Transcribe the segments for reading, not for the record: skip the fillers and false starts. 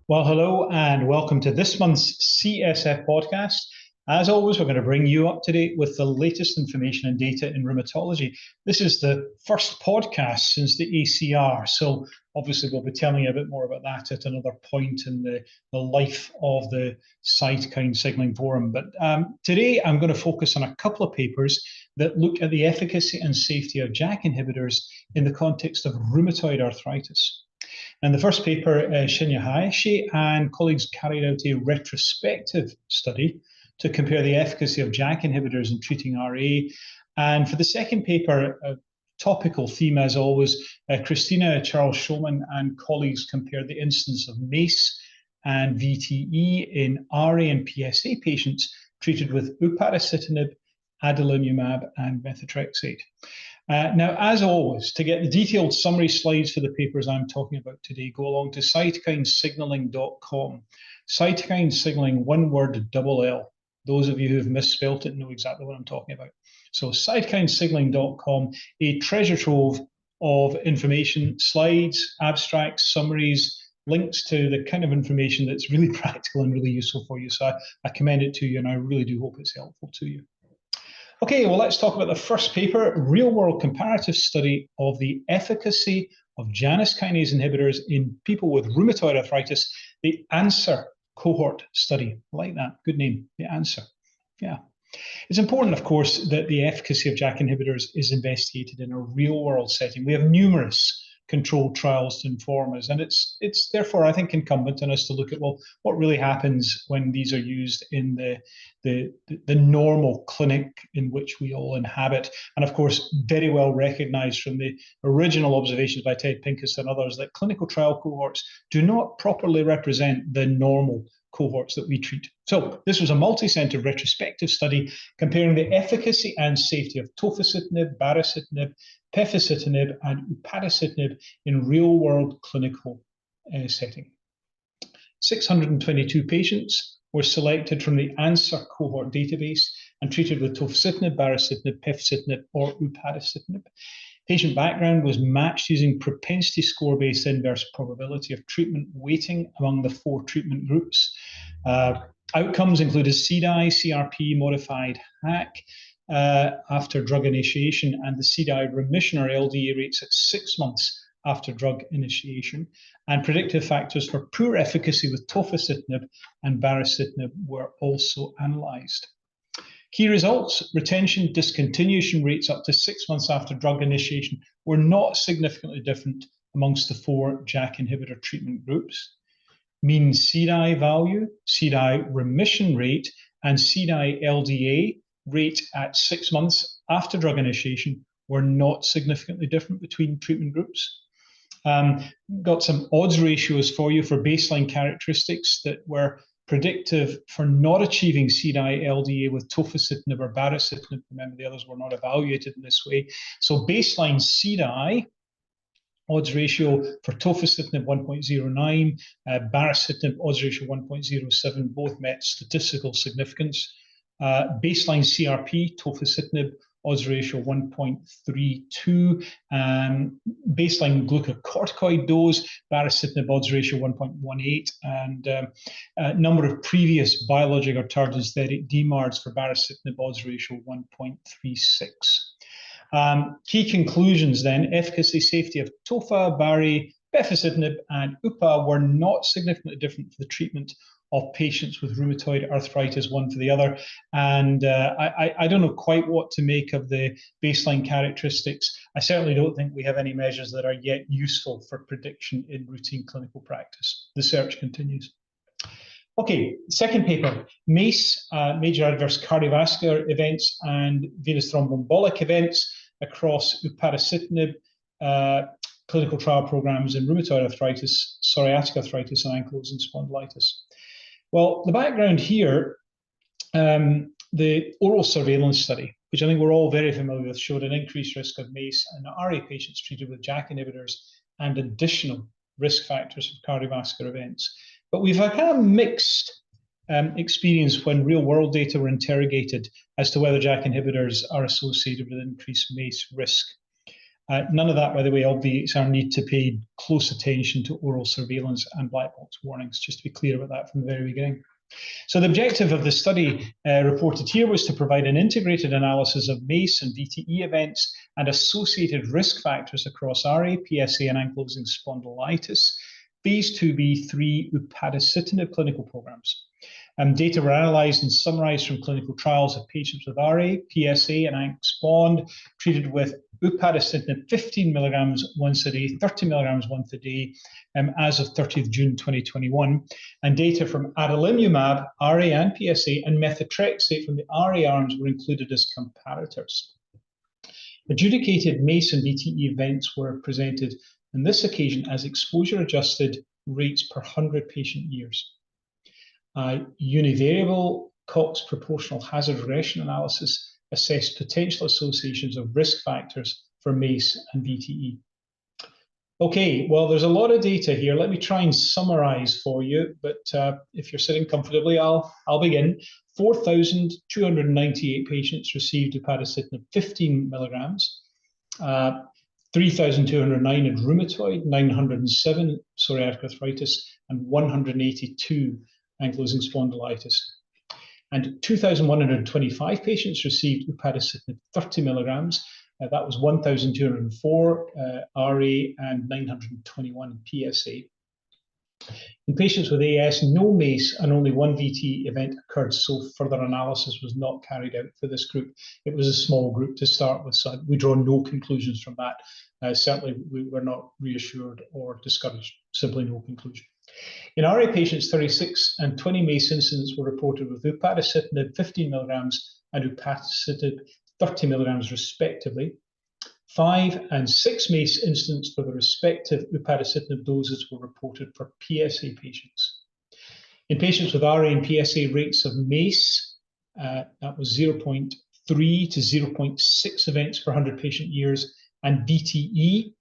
Well, hello and welcome to this month's CSF Podcast. As always, we're going to bring you up to date with the latest information and data in rheumatology. This is the first podcast since the ACR, so obviously we'll be telling you a bit more about that at another point in the life of the cytokine signaling forum. But today I'm going to focus on a couple of papers that look at the efficacy and safety of JAK inhibitors in the context of rheumatoid arthritis. And the first paper, Shinya Hayashi and colleagues carried out a retrospective study to compare the efficacy of JAK inhibitors in treating RA. And for the second paper, a topical theme as always, Christina Charles-Schoeman and colleagues compared the incidence of MACE and VTE in RA and PsA patients treated with upadacitinib, adalimumab, and methotrexate. Now, as always, to get the detailed summary slides for the papers I'm talking about today, go along to cytokinesignaling.com. Cytokine signaling, one word, double L. Those of you who've misspelt it know exactly what I'm talking about. So cytokinesignaling.com, a treasure trove of information, slides, abstracts, summaries, links to the kind of information that's really practical and really useful for you. So I commend it to you, and I really do hope it's helpful to you. Okay, well, let's talk about the first paper, real-world comparative study of the efficacy of Janus kinase inhibitors in people with rheumatoid arthritis, the ANSWER cohort study. I like that, good name, the ANSWER. Yeah. It's important, of course, that the efficacy of JAK inhibitors is investigated in a real-world setting. We have numerous controlled trials to inform us, and it's therefore, I think, incumbent on us to look at, well, what really happens when these are used in the normal clinic in which we all inhabit. And of course, very well recognized from the original observations by Ted Pincus and others that clinical trial cohorts do not properly represent the normal cohorts that we treat. So this was a multi-center retrospective study comparing the efficacy and safety of tofacitinib, baricitinib, efficacy, and upadacitinib in real-world clinical setting. 622 patients were selected from the ANSWER cohort database and treated with tofacitinib, baricitinib, efficacy, or upadacitinib. Patient background was matched using propensity score-based inverse probability of treatment weighting among the 4 treatment groups. Outcomes included CDAI, CRP, modified HAC after drug initiation, and the CDAI remission or LDA rates at 6 months after drug initiation. And predictive factors for poor efficacy with tofacitinib and baricitinib were also analysed. Key results: retention, discontinuation rates up to 6 months after drug initiation were not significantly different amongst the 4 JAK inhibitor treatment groups. Mean CDAI value, CDAI remission rate, and CDAI LDA rate at 6 months after drug initiation were not significantly different between treatment groups. Got some odds ratios for you for baseline characteristics that were predictive for not achieving CDAI LDA with tofacitinib or baricitinib. Remember, the others were not evaluated in this way. So baseline CDAI odds ratio for tofacitinib 1.09, baricitinib odds ratio 1.07, both met statistical significance. Baseline CRP, tofacitinib odds ratio 1.32, baseline glucocorticoid dose, baricitinib odds ratio 1.18, and number of previous biologic or targeted synthetic DMARDs for baricitinib odds ratio 1.36. Key conclusions then: efficacy, safety of tofa, bari, efficacy, and upa were not significantly different for the treatment of patients with rheumatoid arthritis, one for the other. And I don't know quite what to make of the baseline characteristics. I certainly don't think we have any measures that are yet useful for prediction in routine clinical practice. The search continues. Okay, second paper, MACE, major adverse cardiovascular events and venous thromboembolic events across upadacitinib clinical trial programs in rheumatoid arthritis, psoriatic arthritis, and ankylosing spondylitis. Well, the background here, the oral surveillance study, which I think we're all very familiar with, showed an increased risk of MACE in RA patients treated with JAK inhibitors and additional risk factors of cardiovascular events. But we've had kind of mixed experience when real-world data were interrogated as to whether JAK inhibitors are associated with increased MACE risk. None of that, by the way, obviates our need to pay close attention to oral surveillance and black box warnings, just to be clear about that from the very beginning. So the objective of the study reported here was to provide an integrated analysis of MACE and VTE events and associated risk factors across RA, PsA, and ankylosing spondylitis, phase 2b/3 upadacitinib clinical programs. Data were analysed and summarised from clinical trials of patients with RA, PsA, and ANK-SPOND treated with upadacitinib 15 milligrams once a day, 30 milligrams once a day, as of 30th June 2021, and data from adalimumab, RA and PsA, and methotrexate from the RA arms were included as comparators. Adjudicated MACE and VTE events were presented on this occasion as exposure-adjusted rates per 100 patient years. Univariable Cox proportional hazard regression analysis assessed potential associations of risk factors for MACE and VTE. Okay, well, there's a lot of data here. Let me try and summarize for you, but if you're sitting comfortably, I'll begin. 4,298 patients received upadacitinib 15 milligrams. 3,209 had rheumatoid, 907 psoriatic arthritis, and 182 ankylosing spondylitis. And 2,125 patients received upadacitinib 30 milligrams. That was 1,204 RA and 921 PsA. In patients with AS, no MACE and only one VTE event occurred, so further analysis was not carried out for this group. It was a small group to start with, so we draw no conclusions from that. Certainly, we were not reassured or discouraged, simply no conclusion. In RA patients, 36 and 20 MACE incidents were reported with upadacitinib 15 milligrams and upadacitinib 30 milligrams respectively. 5 and 6 MACE incidents for the respective upadacitinib doses were reported for PsA patients. In patients with RA and PsA, rates of MACE, that was 0.3 to 0.6 events per 100 patient years, and VTE,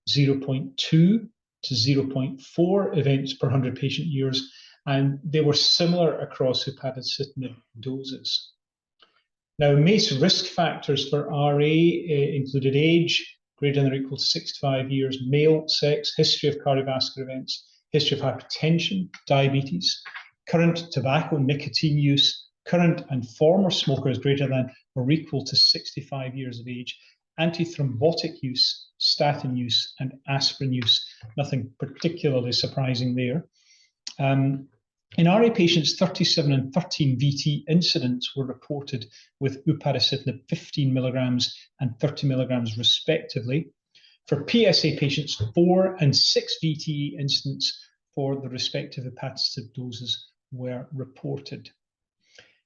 0.2 to 0.4 events per 100 patient years, and they were similar across upadacitinib doses. Now, MACE risk factors for RA included age, greater than or equal to 65 years, male, sex, history of cardiovascular events, history of hypertension, diabetes, current tobacco, nicotine use, current and former smokers greater than or equal to 65 years of age, antithrombotic use, statin use, and aspirin use. Nothing particularly surprising there. In RA patients, 37 and 13 VT incidents were reported with upadacitinib 15 milligrams and 30 milligrams respectively. For PsA patients, 4 and 6 VTE incidents for the respective upadacitinib doses were reported.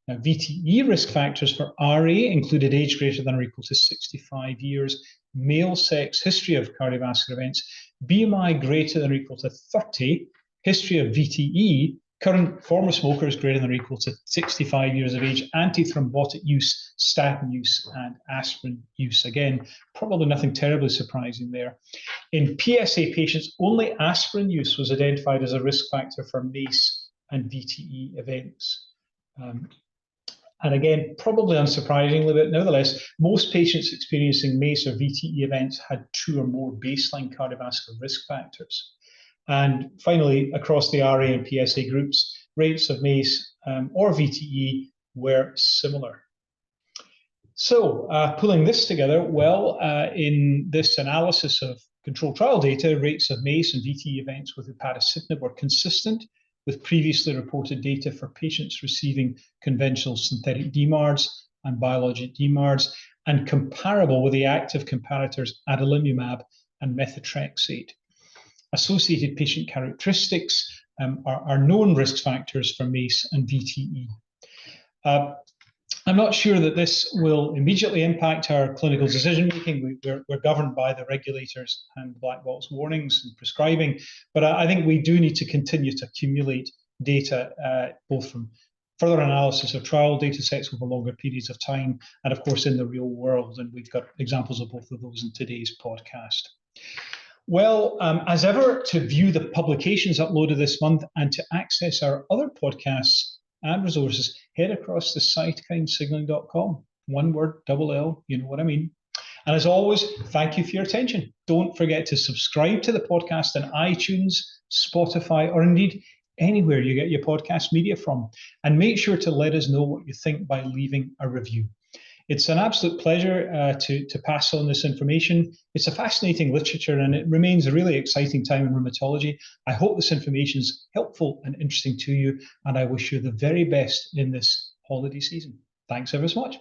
Now, VTE risk factors for RA included age greater than or equal to 65 years, male, sex, history of cardiovascular events, BMI greater than or equal to 30, history of VTE, current former smokers greater than or equal to 65 years of age, antithrombotic use, statin use, and aspirin use. Again, probably nothing terribly surprising there. In PsA patients, only aspirin use was identified as a risk factor for MACE and VTE events. And again, probably unsurprisingly, but nevertheless, most patients experiencing MACE or VTE events had 2 or more baseline cardiovascular risk factors. And finally, across the RA and PsA groups, rates of MACE or VTE were similar. So pulling this together, well, in this analysis of controlled trial data, rates of MACE and VTE events with upadacitinib were consistent with previously reported data for patients receiving conventional synthetic DMARDs and biologic DMARDs, and comparable with the active comparators adalimumab and methotrexate. Associated patient characteristics are known risk factors for MACE and VTE. I'm not sure that this will immediately impact our clinical decision-making. We're governed by the regulators and black box warnings and prescribing, but I think we do need to continue to accumulate data, both from further analysis of trial data sets over longer periods of time, and of course in the real world, and we've got examples of both of those in today's podcast. Well, as ever, to view the publications uploaded this month and to access our other podcasts and resources, head across to cytokinesignaling.com. One word, double L, you know what I mean. And as always, thank you for your attention. Don't forget to subscribe to the podcast on iTunes, Spotify, or indeed anywhere you get your podcast media from. And make sure to let us know what you think by leaving a review. It's an absolute pleasure to pass on this information. It's a fascinating literature and it remains a really exciting time in rheumatology. I hope this information is helpful and interesting to you, and I wish you the very best in this holiday season. Thanks ever so much.